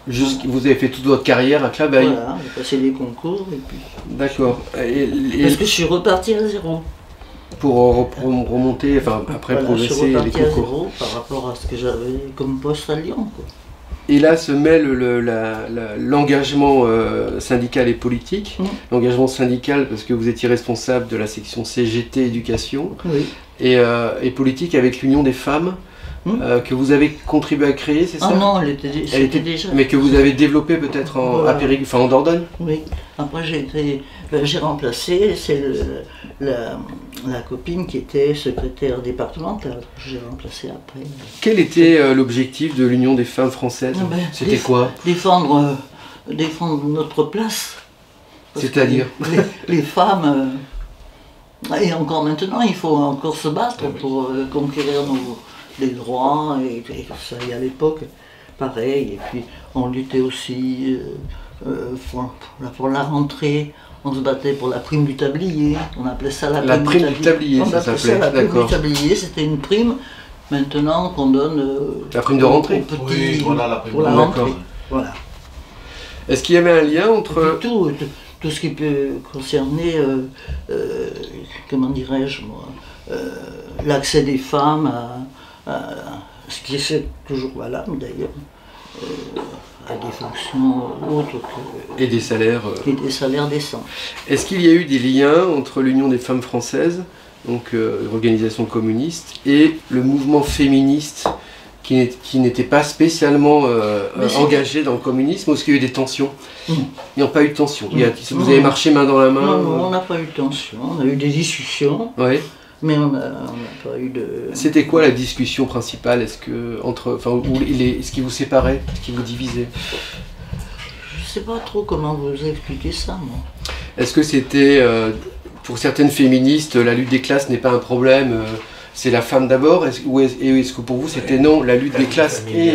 Vous avez fait toute votre carrière à Claveil? Voilà, j'ai passé des concours et puis... D'accord. Parce que je suis repartie à zéro. Pour remonter, enfin après progresser les concours. Je suis repartie à zéro par rapport à ce que j'avais comme poste à Lyon, quoi. Et là se mêle l'engagement syndical et politique. L'engagement syndical parce que vous étiez responsable de la section CGT éducation. Oui. Et politique avec l'Union des femmes que vous avez contribué à créer, c'est ça? Ah non, elle était déjà... Mais que vous avez développé peut-être à Périgueux, enfin en Dordogne? Oui. Après j'ai remplacé, c'est la copine qui était secrétaire départementale. J'ai remplacé après. Quel était l'objectif de l'Union des femmes françaises? C'était quoi? Défendre notre place. C'est-à-dire les femmes, et encore maintenant, il faut encore se battre pour conquérir les droits et tout ça. Et à l'époque, pareil. Et puis on luttait aussi pour la rentrée. On se battait pour la prime du tablier. On appelait ça la prime du tablier. Ça s'appelait la prime du tablier. C'était une prime maintenant qu'on donne. La prime de rentrée. Oui, voilà la prime pour la rentrée. Voilà. Est-ce qu'il y avait un lien entre... tout ce qui peut concerner, comment dirais-je moi, l'accès des femmes à ce qui est toujours valable d'ailleurs, à des fonctions autres que... Et des salaires... Et des salaires décents. Est-ce qu'il y a eu des liens entre l'Union des femmes françaises, donc organisation communiste, et le mouvement féministe qui n'était pas spécialement engagé dans le communisme, ou est-ce qu'il y a eu des tensions? Il n'y a pas eu de tension. Vous avez marché main dans la main? Non, on n'a pas eu de tension, on a eu des discussions. Ouais. Mais on n'a pas eu de... C'était quoi la discussion principale? Est-ce que ce qui vous séparait, ce qui vous divisait? Je ne sais pas trop comment vous expliquer ça, moi. Est-ce que c'était, pour certaines féministes, la lutte des classes n'est pas un problème, c'est la femme d'abord, ou est-ce que pour vous c'était non, la lutte des classes et...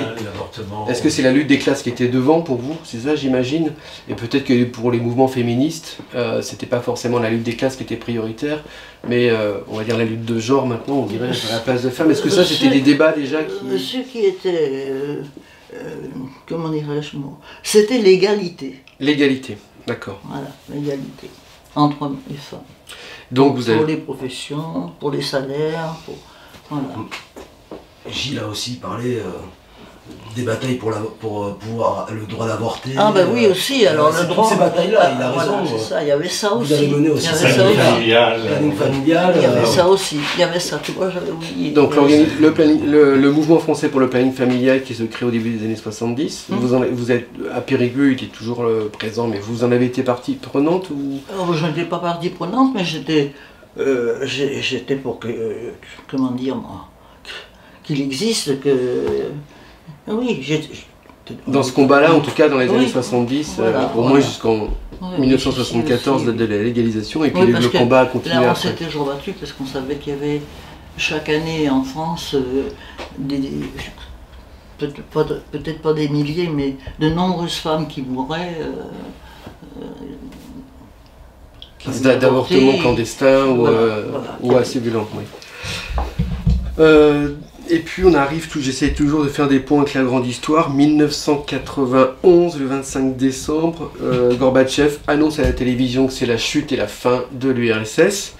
Est-ce que c'est la lutte des classes qui était devant pour vous? C'est ça, j'imagine. Et peut-être que pour les mouvements féministes, c'était pas forcément la lutte des classes qui était prioritaire, mais on va dire la lutte de genre maintenant, on dirait à la place de femmes. Est-ce que ça c'était des débats déjà qui... Ce qui était, comment dirais-je moi, c'était l'égalité. L'égalité, d'accord. Voilà, l'égalité entre hommes et femmes. Donc vous avez... Pour les professions, pour les salaires, voilà. Gilles a aussi parlé des batailles pour pouvoir le droit d'avorter. Ah ben oui aussi, alors le droit... Toutes ces batailles-là, il a raison. Voilà, c'est ça, il y avait ça aussi. Vous avez mené aussi ça familial. Il y avait ça aussi, il y avait ça, tu vois, j'avais oublié. Donc le mouvement français pour le planning familial qui se crée au début des années 70, vous êtes à Périgueux, il est toujours présent, mais vous en avez été partie prenante ou... Alors, je n'étais pas partie prenante, mais j'étais pour que, comment dire moi, qu'il existe, que... Oui, dans ce combat-là, en tout cas dans les années 70, voilà, au moins jusqu'en 1974, de la légalisation, et puis le combat a continué là, on après. s'était toujours battu parce qu'on savait qu'il y avait chaque année en France peut-être pas des milliers, mais de nombreuses femmes qui mouraient d'avortements clandestins ou assez violents. Oui. Et puis on arrive, j'essaie toujours de faire des points avec la grande histoire, 1991, le 25 décembre, Gorbatchev annonce à la télévision que c'est la chute et la fin de l'URSS.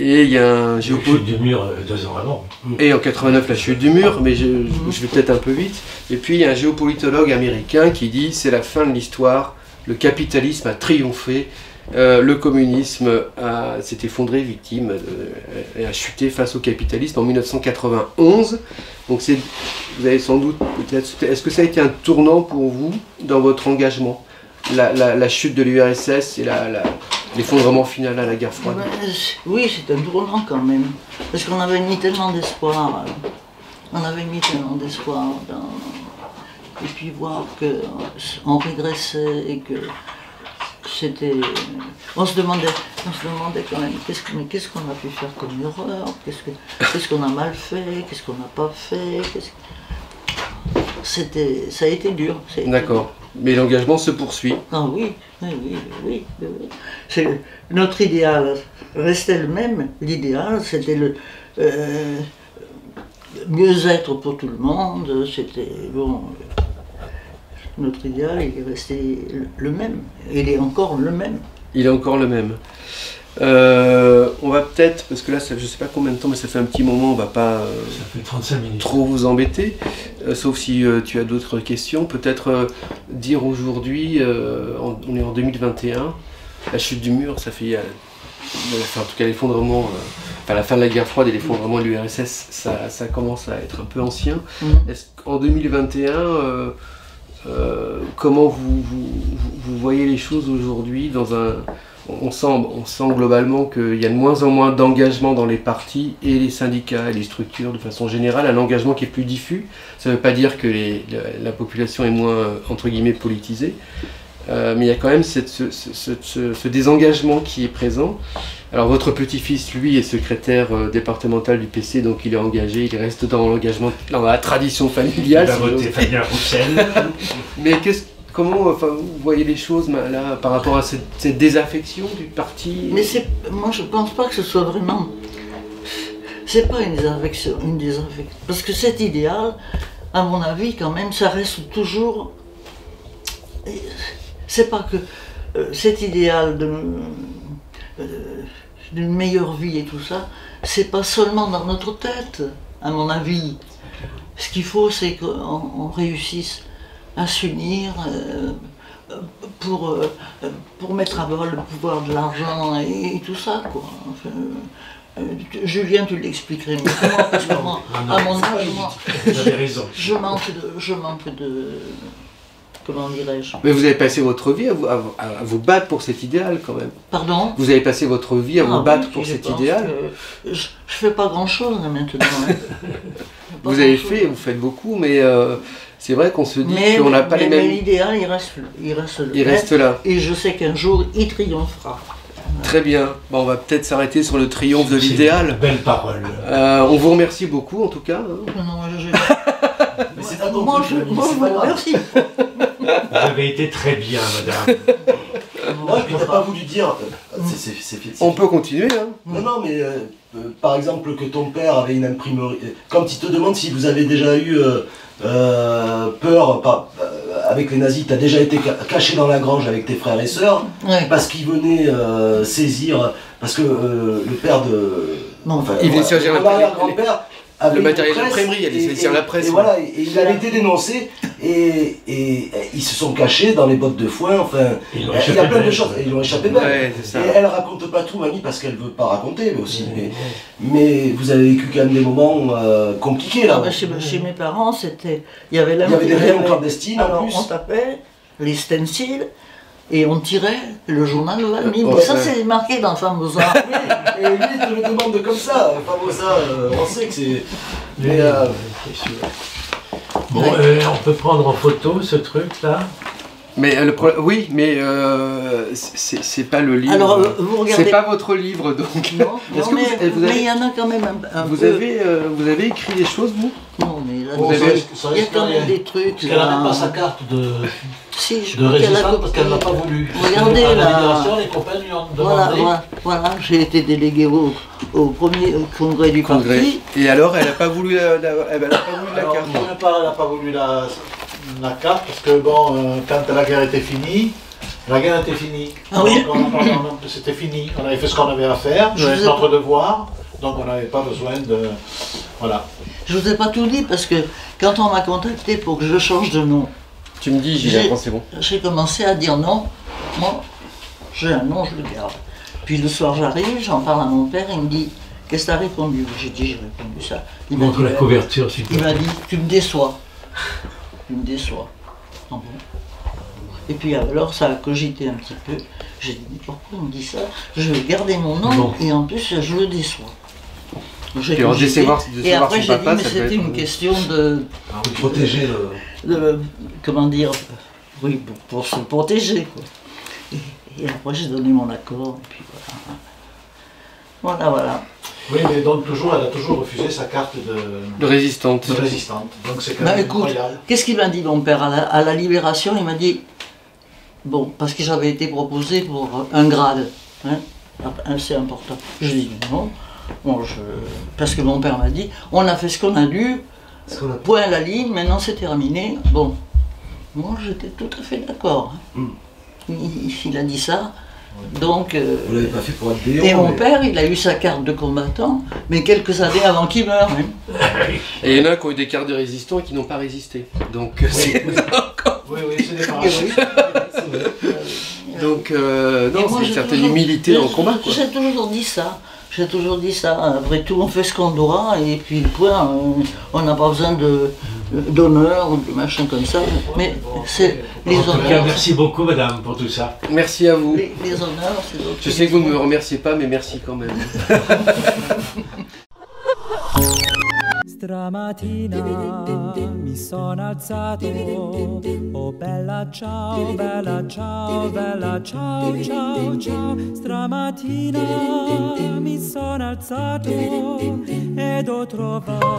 Et il y a un La chute du mur 2 ans avant. Et en 89 la chute du mur, mais je vais peut-être un peu vite. Et puis il y a un géopolitologue américain qui dit c'est la fin de l'histoire, le capitalisme a triomphé. Le communisme s'est effondré, victime, et a chuté face au capitalisme en 1991. Donc vous avez sans doute, peut-être, est-ce que ça a été un tournant pour vous dans votre engagement, la chute de l'URSS et l'effondrement final à la guerre froide? Oui, c'est un tournant quand même, parce qu'on avait mis tellement d'espoir. Et puis voir qu'on régressait et que c'était... On se demandait quand même, qu'est-ce qu'on a pu faire comme erreur, qu'est-ce qu'on a mal fait, qu'est-ce qu'on n'a pas fait, ça a été dur. D'accord, mais l'engagement se poursuit. Ah oui. Notre idéal restait le même, l'idéal c'était le mieux-être pour tout le monde, c'était bon... Notre idéal, il est resté le même. Il est encore le même. Il est encore le même. On va peut-être, parce que là, je ne sais pas combien de temps, mais ça fait un petit moment, on ne va pas ça fait 35 minutes. Trop vous embêter, sauf si tu as d'autres questions. Peut-être dire aujourd'hui, on est en 2021, la chute du mur, ça fait, en tout cas l'effondrement, la fin de la guerre froide et l'effondrement de l'URSS, ça commence à être un peu ancien. Est-ce qu'en 2021, comment vous voyez les choses aujourd'hui on sent globalement qu'il y a de moins en moins d'engagement dans les partis et les syndicats et les structures de façon générale, un engagement qui est plus diffus. Ça ne veut pas dire que la population est moins, entre guillemets, politisée, mais il y a quand même ce désengagement qui est présent. Alors votre petit-fils, lui, est secrétaire départemental du PC, donc il est engagé, il reste dans l'engagement, dans la tradition familiale. Il va voter Fabien Roussel. Mais comment vous voyez les choses là, par rapport à cette désaffection du parti? Mais moi je ne pense pas que ce soit vraiment... C'est pas une désaffection, parce que cet idéal, à mon avis quand même, ça reste toujours... C'est pas que cet idéal d'une meilleure vie et tout ça, c'est pas seulement dans notre tête, à mon avis. Ce qu'il faut, c'est qu'on réussisse à s'unir pour mettre à bas le pouvoir de l'argent et tout ça, quoi. Enfin, Julien, tu l'expliquerais mieux. Parce que moi, à mon âge, je manque de comment dirais-je. Mais vous avez passé votre vie à vous battre pour cet idéal quand même. Pardon? Vous avez passé votre vie à vous battre pour cet idéal. Je fais pas grand-chose maintenant. Hein. Vous avez fait, vous faites beaucoup, mais c'est vrai qu'on se dit qu'on n'a pas les mêmes... Mais l'idéal, il reste là. Et je sais qu'un jour, il triomphera. Très bien. Bon, on va peut-être s'arrêter sur le triomphe de l'idéal. Belle parole. On vous remercie beaucoup, en tout cas. Mais c'est un bon je vous remercie. Vous avez été très bien, madame. Moi, je n'ai pas voulu dire... On peut continuer, hein. Non, mais par exemple, que ton père avait une imprimerie... Quand il te demande si vous avez déjà eu peur avec les nazis, tu as déjà été caché dans la grange avec tes frères et sœurs, parce qu'ils venaient saisir... Parce que le père de... Enfin, il venait saisir l'arrière-grand-père... Le matériel d'imprimerie, elle est sur la presse. Et voilà, et il avait été dénoncé, et ils se sont cachés dans les bottes de foin, enfin, il y a plein de choses, ils ont échappé belle. Ouais, et elle raconte pas tout, mamie, parce qu'elle veut pas raconter, mais aussi. Mais vous avez vécu quand même des moments compliqués là. Chez mes parents, c'était. Il y avait des réunions clandestines en plus. On tapait les stencils. Et on tirait le journal de la mine. Ça, c'est marqué dans Famosa. Oui, et lui, il te le demande comme ça. Famosa, on sait que c'est... Mais bon, on peut prendre en photo ce truc-là. Mais oui, mais c'est pas le livre. Alors, vous regardez... C'est pas votre livre, donc. Non, mais il y en a quand même un vous peu. Vous avez écrit des choses, vous? Non, mais là, il y a quand même des trucs. Parce qu'elle n'a même pas sa carte de résistance parce qu'elle n'a pas voulu. Regardez là. La libération, les copains lui ont demandé. Voilà, j'ai été délégué au premier congrès du parti. Et alors, elle n'a pas voulu la carte. Elle n'a pas voulu la carte parce que bon, quand la guerre était finie, Ah oui. C'était fini. On avait fait ce qu'on avait à faire, notre devoir, donc on n'avait pas besoin de... Voilà. Je vous ai pas tout dit parce que quand on m'a contacté pour que je change de nom, tu me dis, c'est bon. J'ai commencé à dire non. Moi, j'ai un nom, je le garde. Puis le soir, j'arrive, j'en parle à mon père, il me dit, qu'est-ce que tu as répondu? J'ai dit, j'ai répondu ça. Il montre la couverture, s'il te plaît. Il m'a dit, tu me déçois. Tu me déçois. Ah bon. Et puis alors, ça a cogité un petit peu. J'ai dit, pourquoi on me dit ça? Je vais garder mon nom et en plus, je le déçois. Et après, j'ai dit, mais c'était une question de protéger comment dire, oui, pour se protéger, quoi. Et après, j'ai donné mon accord, et puis voilà. Voilà. Oui, mais donc elle a toujours refusé sa carte de résistante. Donc c'est quand même incroyable. Qu'est-ce qu'il m'a dit, mon père, à la Libération? Il m'a dit, bon, parce que j'avais été proposé pour un grade, hein, assez important. Je dis non. Bon, parce que mon père m'a dit, on a fait ce qu'on a dû, point à la ligne, maintenant c'est terminé. Bon, moi j'étais tout à fait d'accord. Il a dit ça, donc... Vous l'avez pas fait pour être déon, et mon père, il a eu sa carte de combattant, mais quelques années avant qu'il meure. Hein. Et il y en a qui ont eu des cartes de résistants et qui n'ont pas résisté. Donc c'est encore... Oui, c'est des pareils. Donc, non, c'est une certaine humilité dans le combat. J'ai toujours dit ça. J'ai toujours dit ça. Après tout, on fait ce qu'on doit, et puis point, on n'a pas besoin d'honneur ou de machin comme ça. Mais c'est les honneurs. En tout cas, merci beaucoup, madame, pour tout ça. Merci à vous. Les honneurs, c'est d'autres. Je sais que vous ne me remerciez pas, mais merci quand même. Stamattina mi sono alzato, oh bella ciao, bella ciao, bella ciao, ciao, ciao. Stamattina mi sono alzato ed ho trovato